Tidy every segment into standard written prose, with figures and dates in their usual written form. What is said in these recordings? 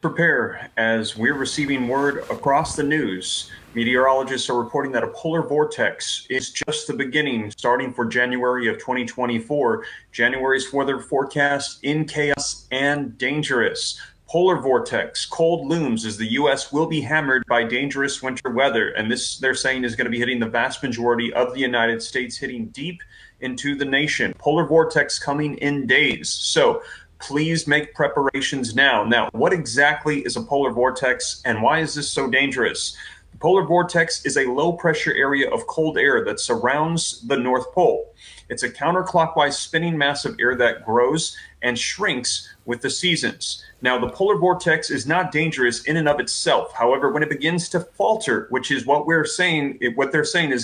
Prepare as we're receiving word across the news. Meteorologists are reporting that a polar vortex is just the beginning, starting for January of 2024. January's weather forecast in chaos and dangerous. Polar vortex, cold looms as the U.S. will be hammered by dangerous winter weather. And this, they're saying, is going to be hitting the vast majority of the United States, hitting deep into the nation. Polar vortex coming in days. So, please make preparations now. Now, what exactly is a polar vortex and why is this so dangerous? The polar vortex is a low pressure area of cold air that surrounds the North Pole. It's a counterclockwise spinning mass of air that grows and shrinks with the seasons. Now, the polar vortex is not dangerous in and of itself. However, when it begins to falter, which is what they're saying is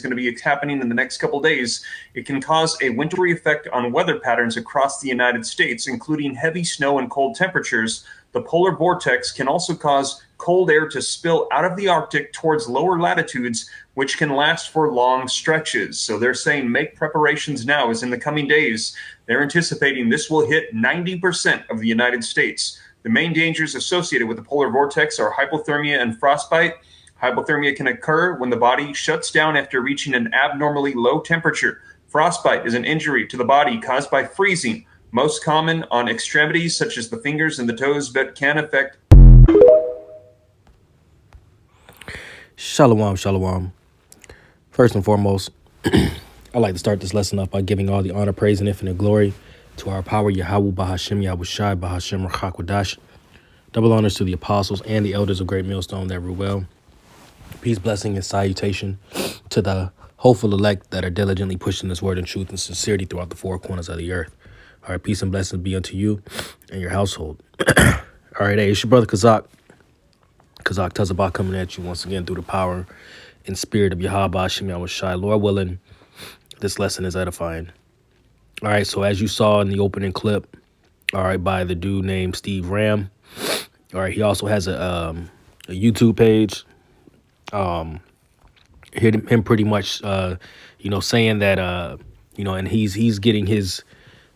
going to be happening in the next couple days, it can cause a wintry effect on weather patterns across the United States, including heavy snow and cold temperatures. The polar vortex can also cause cold air to spill out of the Arctic towards lower latitudes, which can last for long stretches. So they're saying make preparations now, as in the coming days, they're anticipating this will hit 90% of the United States. The main dangers associated with the polar vortex are hypothermia and frostbite. Hypothermia can occur when the body shuts down after reaching an abnormally low temperature. Frostbite is an injury to the body caused by freezing, most common on extremities such as the fingers and the toes, but can affect. Shalom, shalom. First and foremost, I'd like to start this lesson off by giving all the honor, praise, and infinite glory to our power, Yahweh, Bahashem, Yahushai, Bahashem, Rachakwadash. Double honors to the apostles and the elders of Great Millstone that rule well. Peace, blessing, and salutation to the hopeful elect that are diligently pushing this word in truth and sincerity throughout the four corners of the earth. All right, peace and blessings be unto you and your household. All right, hey, it's your brother Kazak Tazabah coming at you once again through the power and spirit of Yahweh Hashem Yahushai. Lord willing, this lesson is edifying. All right, so as you saw in the opening clip, all right, by the dude named Steve Ram. All right, he also has a YouTube page. Him pretty much, saying that, and he's getting his,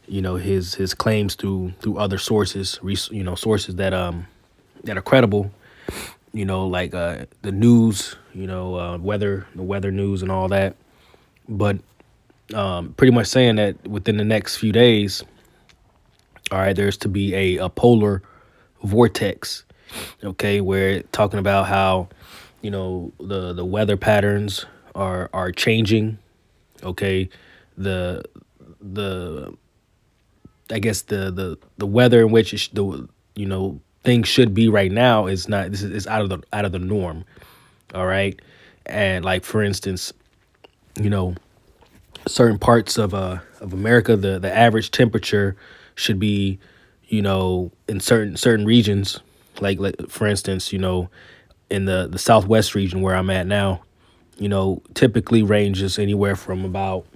his claims through other sources, sources that are credible. Like the news, the weather news and all that. But pretty much saying that within the next few days, all right, there's to be a polar vortex, okay, where talking about how, the weather patterns are changing, okay, the I guess the weather in which things should be right now is not. This is out of the norm. All right. And like, for instance, certain parts of America, the average temperature should be, in certain regions, like for instance, in the Southwest region where I'm at now, typically ranges anywhere from about,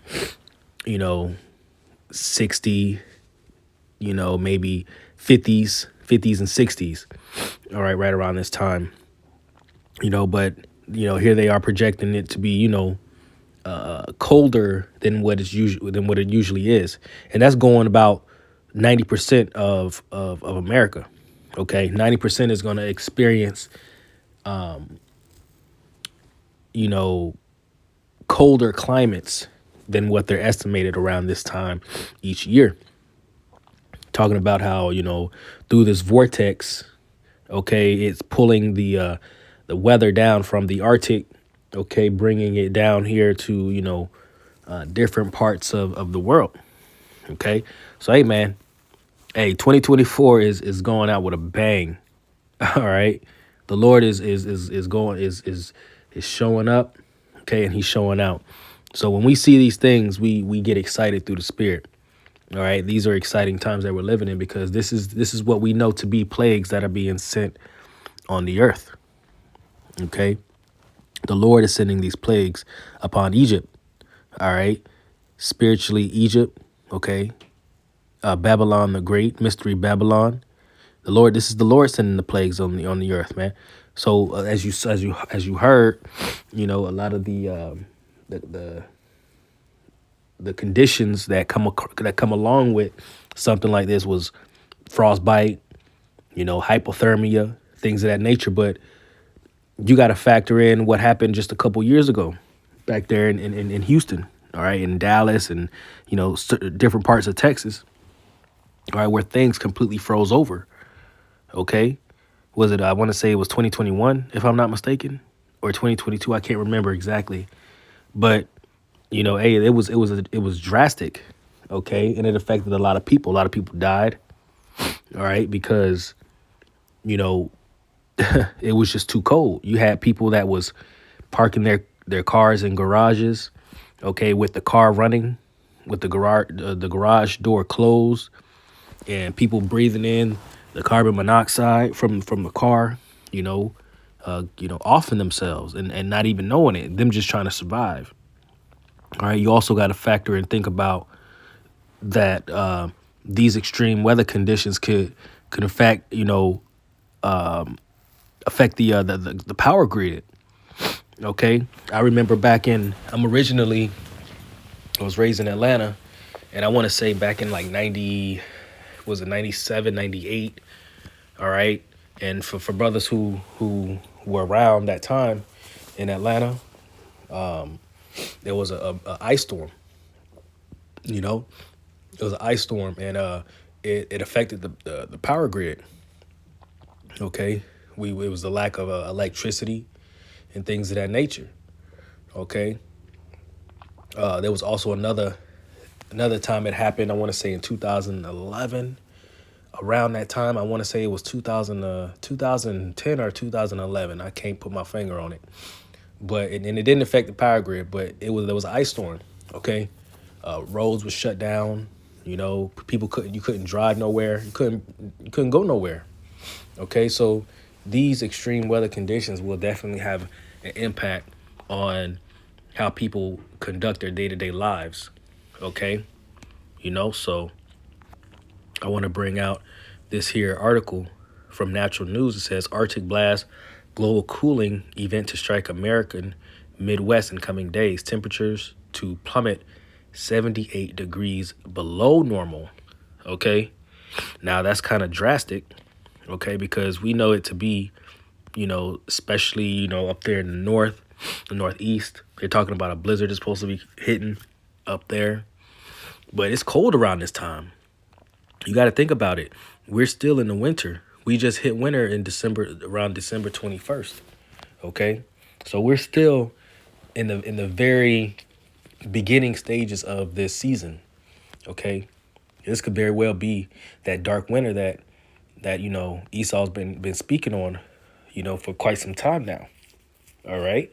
60, maybe 50s and 60s. All right, right around this time. But here they are projecting it to be, colder than what it usually is, and that's going about 90% of America. Okay, 90% is going to experience, colder climates than what they're estimated around this time each year. Talking about how through this vortex, okay, it's pulling the weather down from the Arctic, okay, bringing it down here to different parts of the world. Okay, so hey man, 2024 is going out with a bang. All right, the Lord is showing up, okay, and He's showing out. So when we see these things, we get excited through the Spirit. All right, these are exciting times that we're living in, because this is what we know to be plagues that are being sent on the earth. Okay, the Lord is sending these plagues upon Egypt. All right, spiritually Egypt. Okay, Babylon the Great, mystery Babylon. This is the Lord sending the plagues on the earth, man. So as you heard, a lot of the conditions that come along with something like this was frostbite, hypothermia, things of that nature. But you got to factor in what happened just a couple years ago back there in Houston, all right, in Dallas and, different parts of Texas, all right, where things completely froze over, okay? Was it, I want to say it was 2021, if I'm not mistaken, or 2022, I can't remember exactly. But, hey, it was drastic, okay? And it affected a lot of people. A lot of people died, all right, because, you know, it was just too cold. You had people that was parking their cars in garages, okay, with the car running, with the garage door closed, and people breathing in the carbon monoxide from the car, offing themselves and not even knowing it, them just trying to survive. All right, you also got to factor and think about that these extreme weather conditions could affect affect the power grid. Okay, I remember I was raised in Atlanta, and I want to say back in like 90, was it 97, 98? All right, and for brothers who were around that time in Atlanta, there was a ice storm. You know, it was an ice storm, and it affected the power grid. Okay, it was the lack of electricity and things of that nature. Okay, there was also another time it happened. I want to say in 2011. Around that time, I want to say it was 2010 or 2011. I can't put my finger on it, but and it didn't affect the power grid. But there was an ice storm. Okay, roads were shut down. People couldn't drive nowhere. You couldn't go nowhere. Okay, so these extreme weather conditions will definitely have an impact on how people conduct their day-to-day lives. Okay, so I want to bring out this here article from Natural News. It says Arctic blast, global cooling event to strike American Midwest in coming days. Temperatures to plummet 78 degrees below normal. Okay, now that's kind of drastic. Okay, because we know it to be, especially up there in the north, the northeast. They're talking about a blizzard is supposed to be hitting up there, but it's cold around this time. You got to think about it. We're still in the winter. We just hit winter in December, around December 21st. Okay, so we're still in the very beginning stages of this season. Okay, this could very well be that dark winter that Esau's been speaking on, for quite some time now. All right.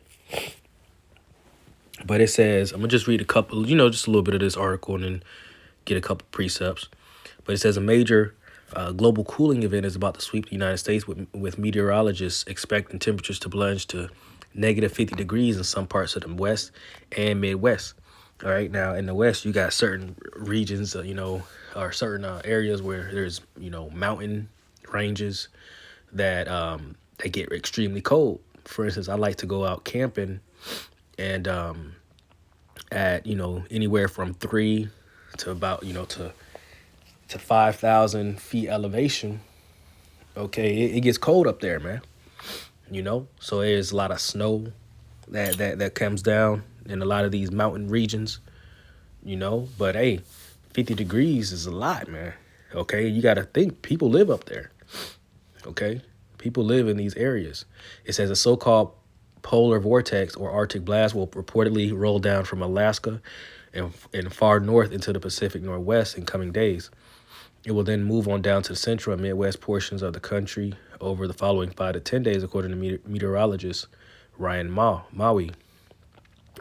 But it says, I'm gonna just read a couple, just a little bit of this article and then get a couple precepts. But it says a major global cooling event is about to sweep the United States with meteorologists expecting temperatures to plunge to negative 50 degrees in some parts of the West and Midwest. All right. Now, in the West, you got certain regions, or certain areas where there's, mountain ranges that they get extremely cold. For instance, I like to go out camping and at, anywhere from 3 to about, to 5,000 feet elevation. Okay, it gets cold up there, man. So there's a lot of snow that comes down in a lot of these mountain regions. But hey, 50 degrees is a lot, man. Okay, you got to think people live up there. Okay, people live in these areas. It says a so-called polar vortex or Arctic blast will reportedly roll down from Alaska and far north into the Pacific Northwest in coming days. It will then move on down to the central and Midwest portions of the country over the following 5 to 10 days, according to meteorologist Ryan Maui.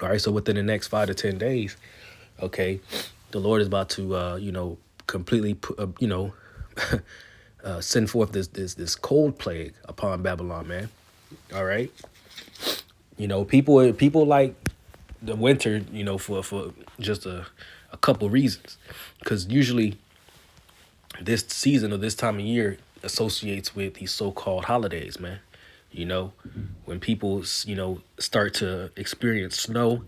All right, so within the next 5 to 10 days, okay, the Lord is about to, completely, send forth this cold plague upon Babylon, man. All right, people like the winter, for just a couple reasons, because usually this season or this time of year associates with these so-called holidays, man. When people, start to experience snow,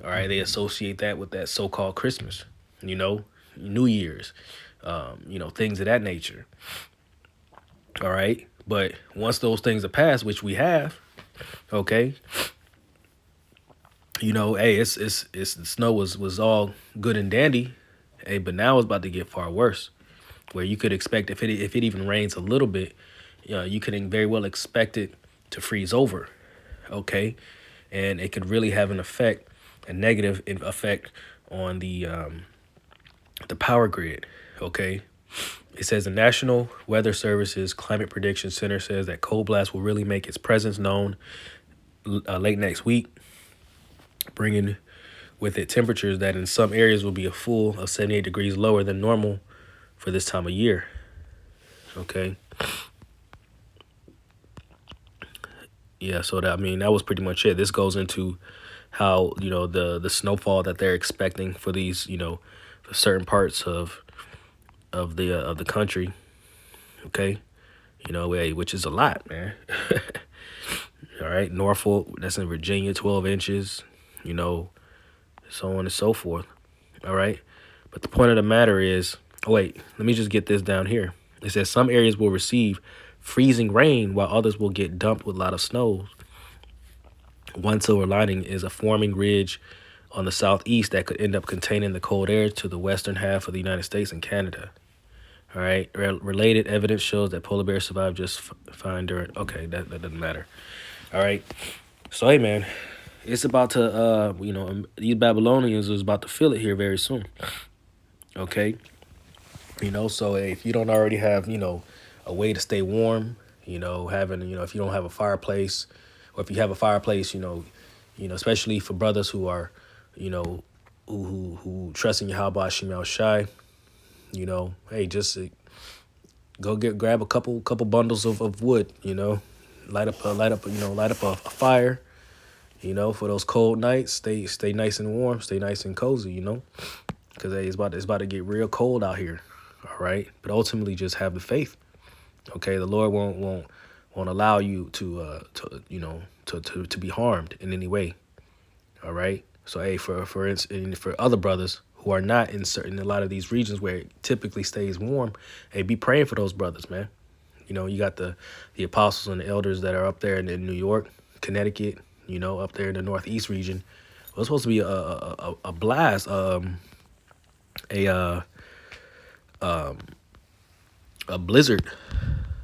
all right, they associate that with that so-called Christmas, New Year's, things of that nature. All right. But once those things are passed, which we have, okay, hey, it's the snow was all good and dandy, hey, but now it's about to get far worse. Where you could expect if it even rains a little bit, you could very well expect it to freeze over, okay, and it could really have a negative effect on the power grid, okay. It says the National Weather Service's Climate Prediction Center says that cold blast will really make its presence known late next week, bringing with it temperatures that in some areas will be a full of 78 degrees lower than normal for this time of year. Okay. Yeah, so that was pretty much it. This goes into how, the snowfall that they're expecting for these, for certain parts of the country. Okay. Which is a lot, man. All right. Norfolk, that's in Virginia, 12 inches, so on and so forth. All right. But the point of the matter is, oh, wait, let me just get this down here. It says some areas will receive freezing rain while others will get dumped with a lot of snow. One silver lining is a forming ridge on the southeast that could end up containing the cold air to the western half of the United States and Canada. All right. Related evidence shows that polar bears survived just fine during. Okay, that doesn't matter. All right. So, hey, man, it's about to, these Babylonians is about to feel it here very soon. Okay. So hey, if you don't already have, a way to stay warm, if you don't have a fireplace, or if you have a fireplace, especially for brothers who are, who trust in Yahweh Shemel Shai, hey, just grab a couple bundles of wood, light up a fire, for those cold nights. Stay nice and warm, stay nice and cozy, because hey, it's about to get real cold out here. All right, but ultimately, just have the faith. Okay, the Lord won't allow you to be harmed in any way. All right. So hey, for instance, for other brothers who are not in a lot of these regions where it typically stays warm, hey, be praying for those brothers, man. You got the apostles and the elders that are up there in New York, Connecticut, up there in the Northeast region. Well, it's supposed to be a blast, a blizzard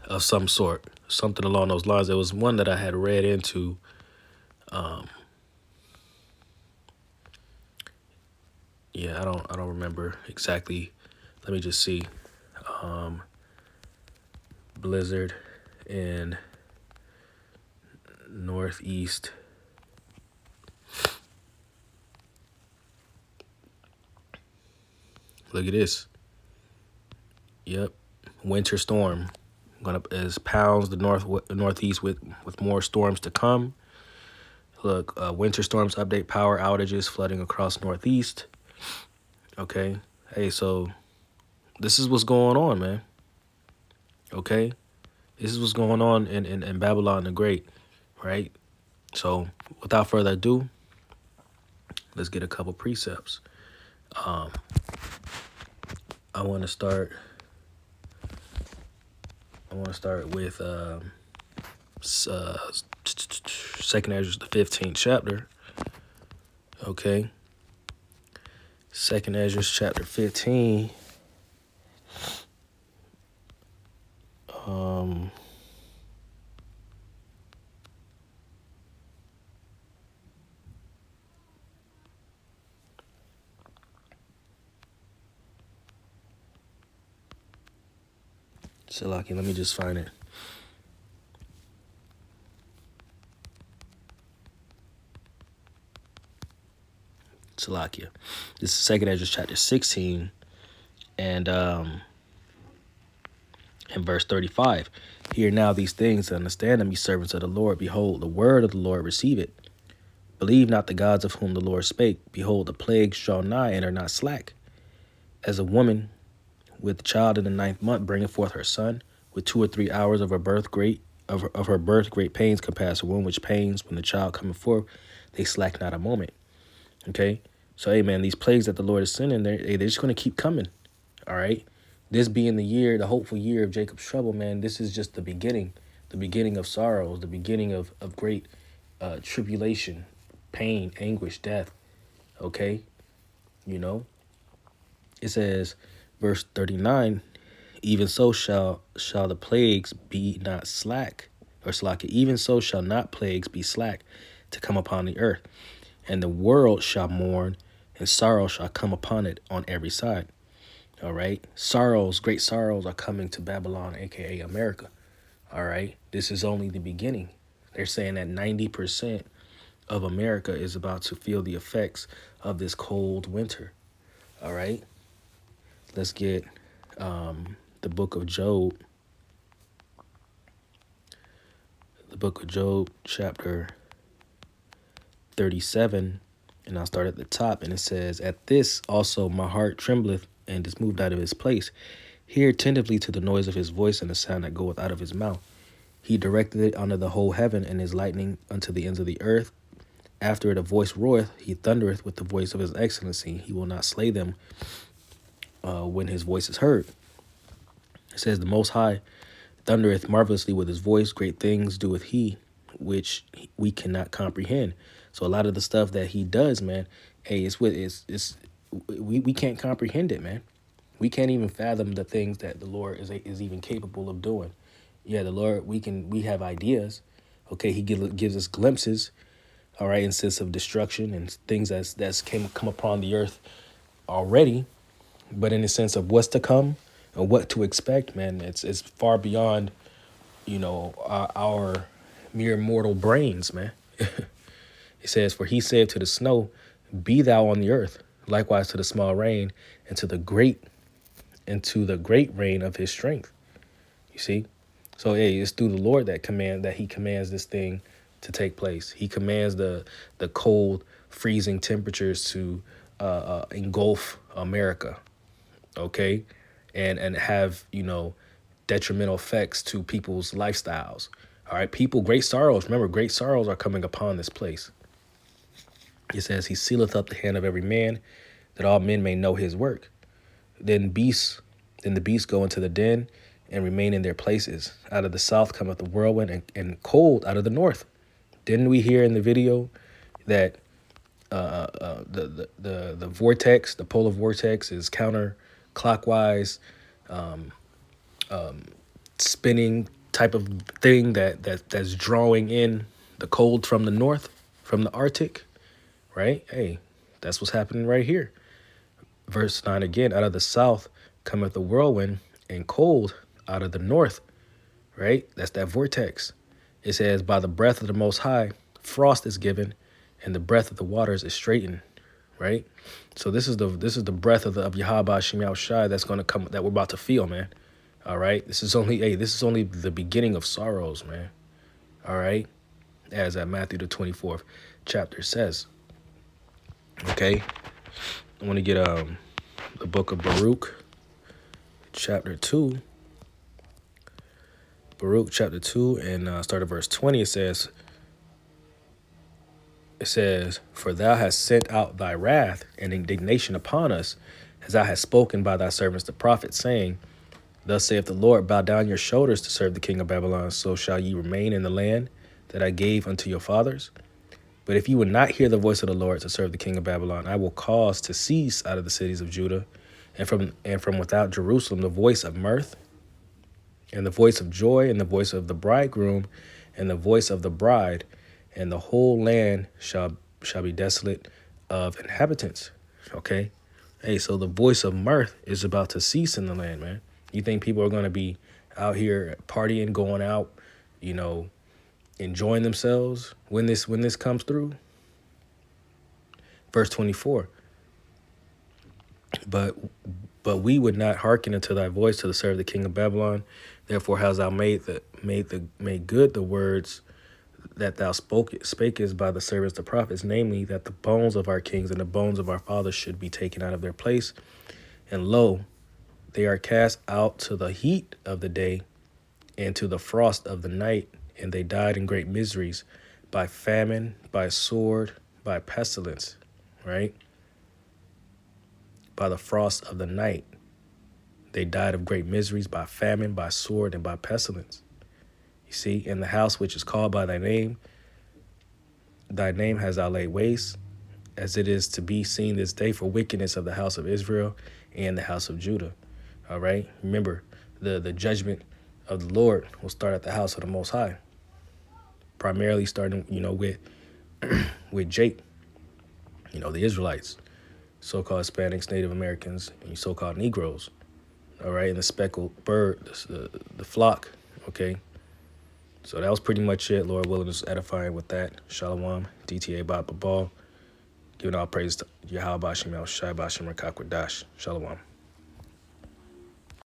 of some sort, something along those lines. There was one that I had read into. Yeah, I don't remember exactly. Let me just see. Blizzard in Northeast. Look at this. Yep, winter storm. Gonna as pounds the northeast with more storms to come. Look, winter storms update power outages, flooding across northeast. Okay, hey, so this is what's going on, man. Okay, this is what's going on in Babylon the Great, right? So without further ado, let's get a couple precepts. I want to start with Second Ezra, the 15th chapter. Okay. Second Ezra, chapter 15. Salaki, let me just find it. Salakia. This is Second Ezra chapter 16 and in verse 35. Hear now these things and understand them, ye servants of the Lord. Behold, the word of the Lord, receive it. Believe not the gods of whom the Lord spake. Behold, the plagues draw nigh and are not slack. As a woman with child in the 9th month bringeth forth her son, with 2 or 3 hours of her birth great pains compass a womb, which pains when the child cometh forth, they slack not a moment. Okay, so hey, man, these plagues that the Lord is sending, they're just going to keep coming. All right, this being the hopeful year of Jacob's trouble, man. This is just the beginning. the beginning of sorrows, the beginning of great tribulation, pain, anguish, death. Okay, you know, it says, verse 39, even so shall the plagues be not slack, or slack. Even so shall not plagues be slack to come upon the earth, and the world shall mourn, and sorrow shall come upon it on every side. All right, sorrows, great sorrows are coming to Babylon, aka America. All right, this is only the beginning. They're saying that 90% of America is about to feel the effects of this cold winter. All right, let's get the book of Job. The book of Job, chapter 37, and I'll start at the top. And it says, "At this also my heart trembleth, and is moved out of his place. Hear attentively to the noise of his voice, and the sound that goeth out of his mouth. He directed it under the whole heaven, and his lightning unto the ends of the earth. After it a voice roareth, he thundereth with the voice of his excellency. He will not slay them when his voice is heard." It says, "The Most High thundereth marvelously with his voice. Great things doeth he, which we cannot comprehend." So a lot of the stuff that he does, man, hey, we can't comprehend it, man. We can't even fathom the things that the Lord is even capable of doing. Yeah, the Lord, we have ideas. Okay, he gives us glimpses, all right, in sense of destruction and things that's come upon the earth already, but in the sense of what's to come and what to expect, man, it's far beyond, our mere mortal brains, man. It says, "For he said to the snow, be thou on the earth, likewise to the small rain, and to the great rain of his strength." You see? So hey, it's through the Lord that he commands this thing to take place. He commands the cold, freezing temperatures to engulf America, okay, and have detrimental effects to people's lifestyles. All right, people, great sorrows. Remember, great sorrows are coming upon this place. It says, "He sealeth up the hand of every man, that all men may know his work. Then the beasts go into the den and remain in their places. Out of the south cometh the whirlwind, and cold out of the north." Didn't we hear in the video that the vortex, the polar vortex, is counterclockwise, spinning type of thing that's drawing in the cold from the north, from the Arctic, right? Hey, that's what's happening right here. Verse 9 again, "Out of the south cometh the whirlwind, and cold out of the north," right? That's that vortex. It says, "By the breath of the Most High, frost is given, and the breath of the waters is straightened," right? So this is the breath of Yahweh Shem Yahushai that's going to come, that we're about to feel, man. All right, this is only the beginning of sorrows, man. All right, as Matthew the 24th chapter says. Okay, I want to get the book of Baruch, chapter 2. Baruch chapter 2, and start at verse 20. It says, "For thou hast sent out thy wrath and indignation upon us, as thou hast spoken by thy servants the prophets, saying, Thus saith the Lord, bow down your shoulders to serve the king of Babylon, so shall ye remain in the land that I gave unto your fathers. But if you would not hear the voice of the Lord to serve the king of Babylon, I will cause to cease out of the cities of Judah, and from without Jerusalem, the voice of mirth, and the voice of joy, and the voice of the bridegroom, and the voice of the bride, and the whole land shall be desolate of inhabitants." Okay? Hey, so the voice of mirth is about to cease in the land, man. You think people are going to be out here partying, going out, enjoying themselves when this comes through? Verse 24. But we would not hearken unto thy voice to serve the king of Babylon. Therefore hast thou made good the words that thou spakest by the servants the prophets, namely, that the bones of our kings and the bones of our fathers should be taken out of their place. And lo, they are cast out to the heat of the day and to the frost of the night, and they died in great miseries, by famine, by sword, by pestilence," right? By the frost of the night, they died of great miseries, by famine, by sword, and by pestilence. You see, in the house which is called by thy name has thou laid waste, as it is to be seen this day for wickedness of the house of Israel and the house of Judah. All right. Remember, the judgment of the Lord will start at the house of the Most High, primarily starting, with Jake, the Israelites, so-called Hispanics, Native Americans, and so-called Negroes. All right. And the speckled bird, the flock. Okay. So that was pretty much it. Lord willing, is edifying with that. Shalom, DTA Baba Ball. Giving all praise to Yahweh Bashim El Shai Bashim Rakakwadash. Shalom.